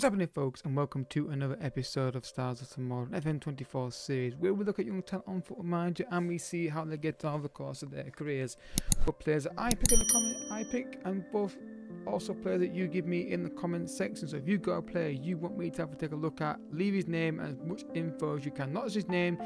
happening, folks, and welcome to another episode of Stars of Tomorrow, an FM24 series, where we look at young talent on Football Manager and we see how they get on over the course of their careers. What players that I pick in the comment, I pick, and both also players that you give me in the comment section. So if you've got a player you want me to have to take a look at, leave his name and as much info as you can. Not just his name,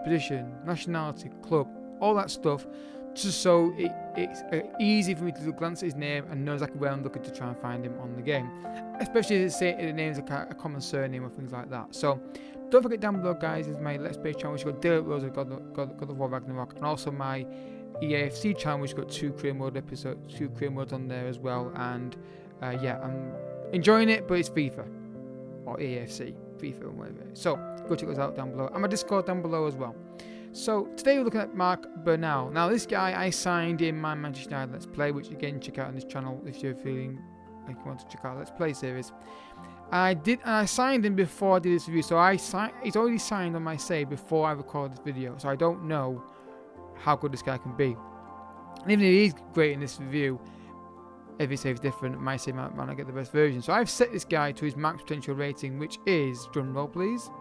position, nationality, club, all that stuff. Just so it's easy for me to glance at his name and know exactly where I'm looking to try and find him on the game. Especially if the name's a common surname or things like that. So don't forget down below, guys, is my Let's Play channel, which has got Daily Rose, God of War Ragnarok, and also my EAFC channel, which has got two career modes on there as well. And yeah, I'm enjoying it, but it's FIFA or EAFC, FIFA or whatever. So go check those out down below. And my Discord down below as well. So today we're looking at Marc Bernal. Now this guy I signed in my Manchester United Let's Play, which again check out on this channel if you're feeling like you want to check out Let's Play series. I signed him before I did this review, so he's already signed on my save before I record this video, so I don't know how good this guy can be. And even if he's great in this review, every save is different, my save might not get the best version. So I've set this guy to his max potential rating, which is, drum roll please.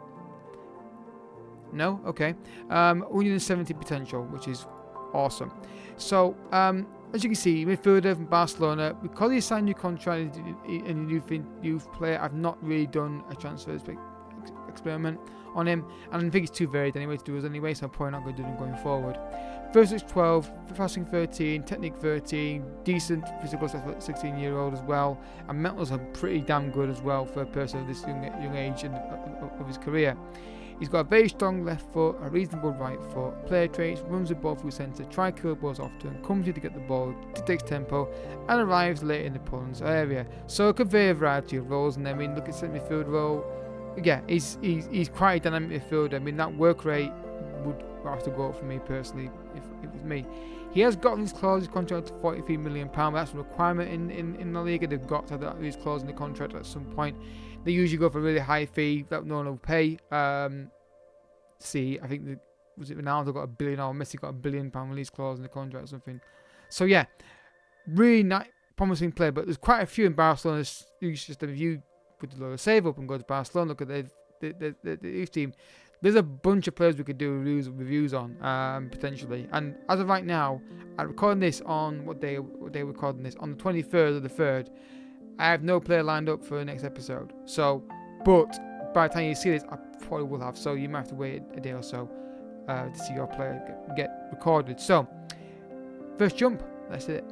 No? Okay. 170 potential, which is awesome. So, as you can see, midfielder from Barcelona, because he signed a new contract and a youth player, I've not really done a transfer experiment on him. And I think it's too varied anyway to do us anyway, so I'm probably not going to do them going forward. First looks 12, passing 13, technique 13, decent physical stuff at 16-year-old as well. And mentals are pretty damn good as well for a person of this young age and of his career. He's got a very strong left foot, a reasonable right foot, player traits, runs the ball through centre, kill balls often, comes here to get the ball, takes tempo, and arrives late in the opponent's area. So it could vary a variety of roles, and I mean, look at centre midfield role. Yeah, he's quite a dynamic midfielder. I mean, that work rate would have to go up for me personally if it was me. He has got his clause, his contract to £43 million. That's a requirement in the league. They've got to have his clause in the contract at some point. They usually go for a really high fee that no one will pay. See, I think was it Ronaldo got $1 billion or Messi got £1 billion release clause in the contract or something. So yeah, really nice, promising player. But there's quite a few in Barcelona's youth system. If you put a lot of save up and go to Barcelona, look at the youth team. There's a bunch of players we could do reviews on potentially. And as of right now, I'm recording this on what day we're recording this on the 23rd of the 3rd. I have no player lined up for the next episode. So, but by the time you see this, I probably will have. So you might have to wait a day or so to see your player get recorded. So, first jump. That's it.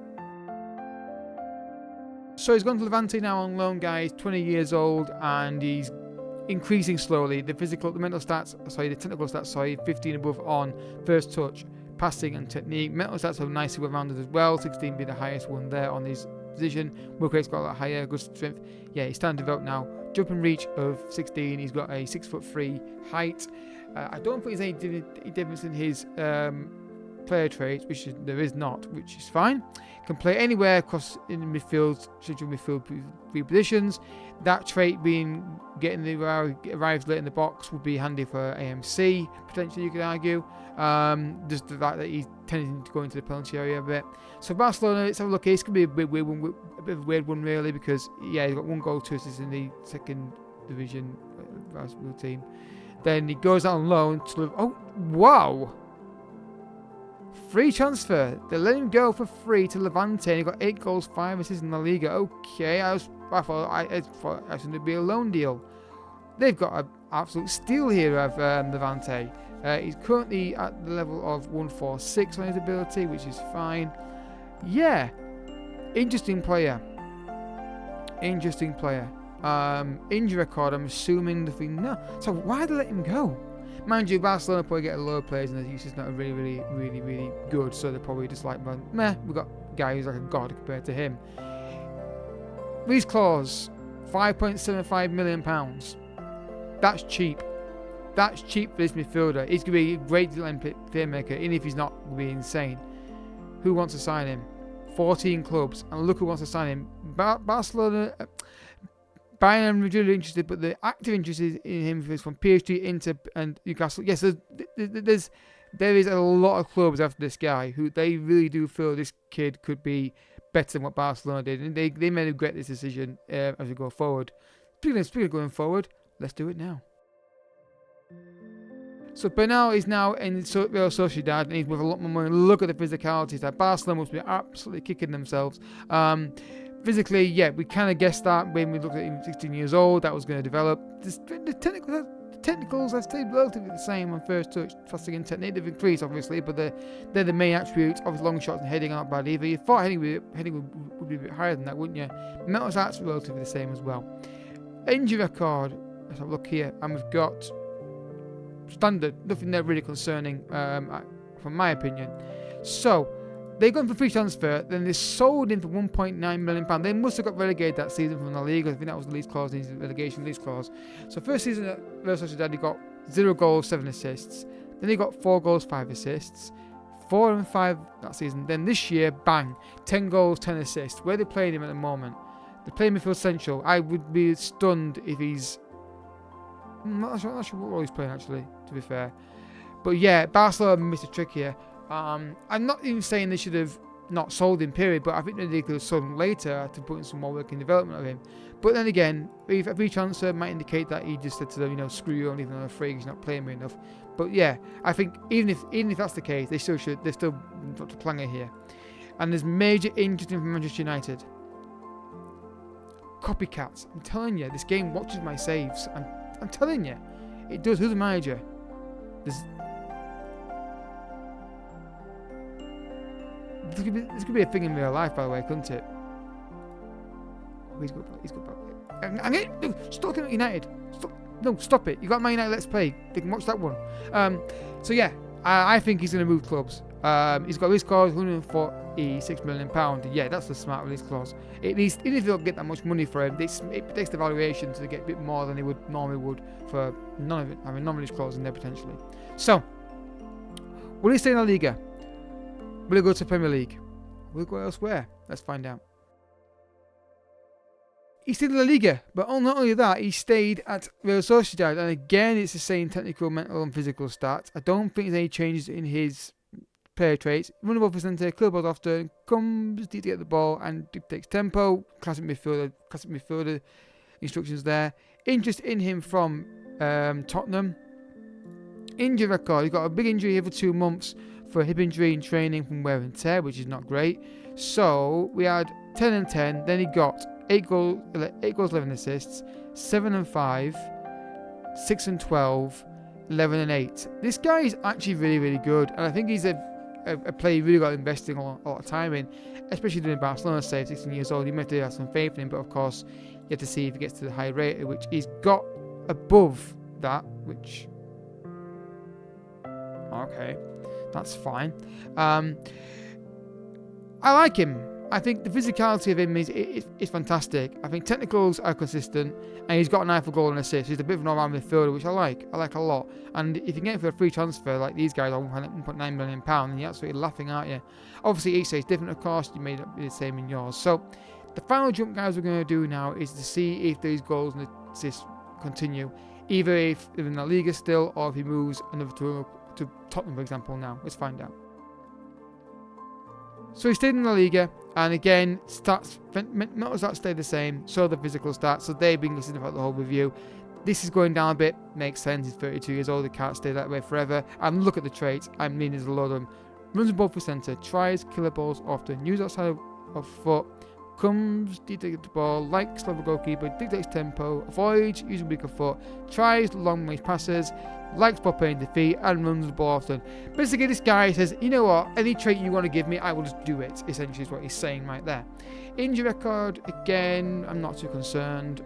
So he's gone to Levante now on loan, guys. 20 years old, and he's increasing slowly. The technical stats, 15 above on first touch, passing and technique. Mental stats are nicely well rounded as well. 16 being the highest one there on his position. Work rate's got a lot higher, good strength. Yeah, he's starting to develop now. Jump and reach of 16. He's got a 6'3" height. I don't think there's any difference in his player traits, there is not, which is fine. Can play anywhere across in midfield, central midfield, three positions. That trait being arrives late in the box would be handy for AMC, potentially you could argue. Just the fact that he's tending to go into the penalty area a bit. So Barcelona, let's have a look. It's going to be a bit of a weird one really, because yeah, he's got 1 goal, 2 assists in the second division Barcelona team. Then he goes out on loan to wow! Free transfer. They let him go for free to Levante. He got 8 goals, 5 assists in La Liga. Okay, I thought it was going to be a loan deal. They've got an absolute steal here of Levante. He's currently at the level of 146 on his ability, which is fine. Yeah, interesting player. Injury record, I'm assuming nothing. No. So why did they let him go? Mind you, Barcelona probably get a lot of players, and he's just not really good. So they're probably just like, meh, we've got a guy who's like a god compared to him. Release clause, £5.75 million. That's cheap. That's cheap for this midfielder. He's going to be a great playmaker, even if he's not going to be insane. Who wants to sign him? 14 clubs, and look who wants to sign him. Barcelona. Bayern and Madrid are interested, but the active interest in him is from PSG, Inter, and Newcastle. Yes, there is a lot of clubs after this guy who they really do feel this kid could be better than what Barcelona did, and they may regret this decision as we go forward. speaking of going forward, let's do it now. So Bernal is now in Real Sociedad and he's with a lot more money. Look at the physicalities. That Barcelona must be absolutely kicking themselves. Physically, yeah, we kind of guessed that when we looked at him 16 years old, that was going to develop. The technicals have stayed relatively the same on first touch, passing and technique. They've increased, obviously, but they're the main attributes. Obviously, long shots and heading aren't bad either. You thought heading would be a bit higher than that, wouldn't you? Metal stats relatively the same as well. Injury record, let's have a look here, and we've got standard, nothing there really concerning, from my opinion. So, they've gone for free transfer, then they sold him for £1.9 million. They must have got relegated that season from La Liga. I think that was the lease clause, the relegation lease clause. So, first season at Real Sociedad, he got 0 goals, 7 assists. Then he got 4 goals, 5 assists. 4 and 5 that season. Then this year, bang, 10 goals, 10 assists. Where are they playing him at the moment? They're playing midfield central. I would be stunned if he's... I'm not sure what role he's playing, actually, to be fair. But yeah, Barcelona missed a trick here. I'm not even saying they should have not sold him, period, but I think they could have sold him later to put in some more work in development of him. But then again, a free transfer might indicate that he just said to them, screw you, I'm leaving on a free because you're not playing me enough. But yeah, I think even if that's the case, they're still Dr. Planger here. And there's major interest in Manchester United. Copycats. I'm telling you, this game watches my saves. I'm telling you, it does. Who's the manager? This could be a thing in real life, by the way, couldn't it? Oh, he's good. Stop looking at United. Stop it. You got Man United. Let's play. They can watch that one. So yeah, I think he's going to move clubs. He's got release clause, £146 million. Yeah, that's a smart release clause. At least, even if they don't get that much money for him, it takes the valuation to get a bit more than they would normally for non-release clause in there potentially. So, will he stay in La Liga? Will he go to Premier League? Will he go elsewhere? Let's find out. He stayed in La Liga, but not only that, he stayed at Real Sociedad, and again, it's the same technical, mental, and physical stats. I don't think there's any changes in his player traits. Run above the centre, clear balls often, comes deep to get the ball, and dictates tempo. Classic midfielder instructions there. Interest in him from Tottenham. Injury record, he got a big injury every 2 months for a hip injury in training from wear and tear, which is not great. So we had 10 and 10, then he got 8 goals, 11 assists, 7 and 5, 6 and 12, 11 and 8. This guy is actually really, really good, and I think he's a player you really got investing a lot of time in, especially doing Barcelona save, 16 years old. You might have some faith in him, but of course, you have to see if he gets to the high rate, which he's got above that, which... Okay, that's fine. I like him. I think the physicality of him is fantastic. I think technicals are consistent, and he's got an eye for goal and assist. He's a bit of an all-round midfielder, which I like a lot. And if you can get him for a free transfer, like these guys are £1.9 million, then you're absolutely laughing, aren't you? Obviously, each stage is different, of course. You may not be the same in yours. So, the final jump, guys, we're going to do now is to see if these goals and assists continue. Either if they're in La Liga still, or if he moves another to Tottenham, for example, now. Let's find out. So he stayed in La Liga, and again, mental stats stay the same, so the physical stats, so they've been considered throughout the whole review. This is going down a bit, makes sense, he's 32 years old, he can't stay that way forever. And look at the traits, there's a lot of them. Runs above the centre, tries killer balls often, uses outside of foot, comes deep to get the ball, likes clever goalkeeper, dictates tempo, avoids using weaker foot, tries long range passes, likes ball playing defeat, and runs the ball often. Basically, this guy says, you know what, any trait you want to give me, I will just do it, essentially is what he's saying right there. Injury record, again, I'm not too concerned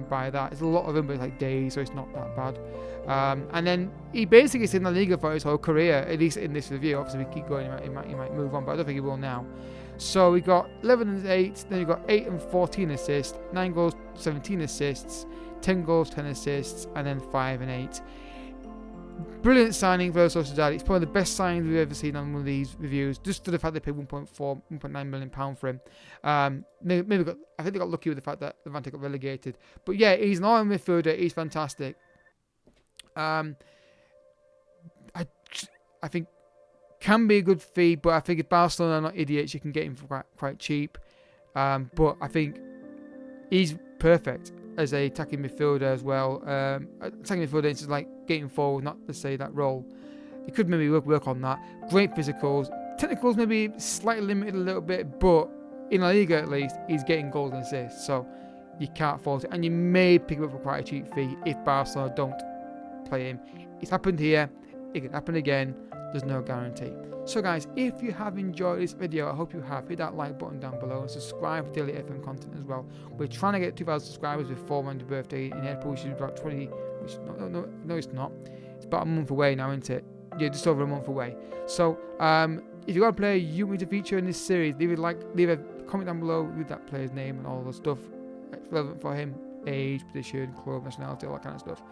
by that. It's a lot of them, but it's like days, so it's not that bad. And then he basically stayed in the Liga for his whole career, at least in this review. Obviously, we keep going, he might move on, but I don't think he will now. So we got 11 and 8, then we got 8 and 14 assists, 9 goals, 17 assists, 10 goals, 10 assists, and then 5 and 8. Brilliant signing for Sociedad. It's probably the best signing we've ever seen on one of these reviews, just for the fact they paid £1.9 million for him. I think they got lucky with the fact that Levante got relegated. But yeah, he's an all-round midfielder. He's fantastic. I think can be a good fee, but I think if Barcelona are not idiots, you can get him for quite cheap. But I think he's perfect. as a attacking midfielder as well. Attacking midfielder is just like getting forward, not to say that role. He could maybe work on that. Great physicals. Technicals maybe slightly limited a little bit, but in La Liga at least, he's getting goals and assists, so you can't fault it. And you may pick him up for quite a cheap fee if Barcelona don't play him. It's happened here. It can happen again. There's no guarantee. So guys, if you have enjoyed this video, I hope you have. Hit that like button down below and subscribe for daily FM content as well. We're trying to get 2,000 subscribers before my birthday in April, which is about 20. Which no, it's not. It's about a month away now, isn't it? Yeah, just over a month away. So if you got a player you want me to feature in this series, leave a comment down below with that player's name and all the stuff relevant for him, age, position, club, nationality, all that kind of stuff.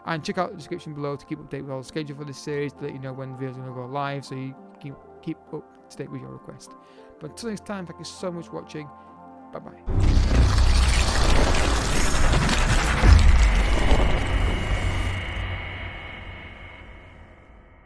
And check out the description below to keep updated with all the schedule for this series, to let you know when videos are going to go live, so you can keep up to date with your request. But until next time, thank you so much for watching. Bye bye.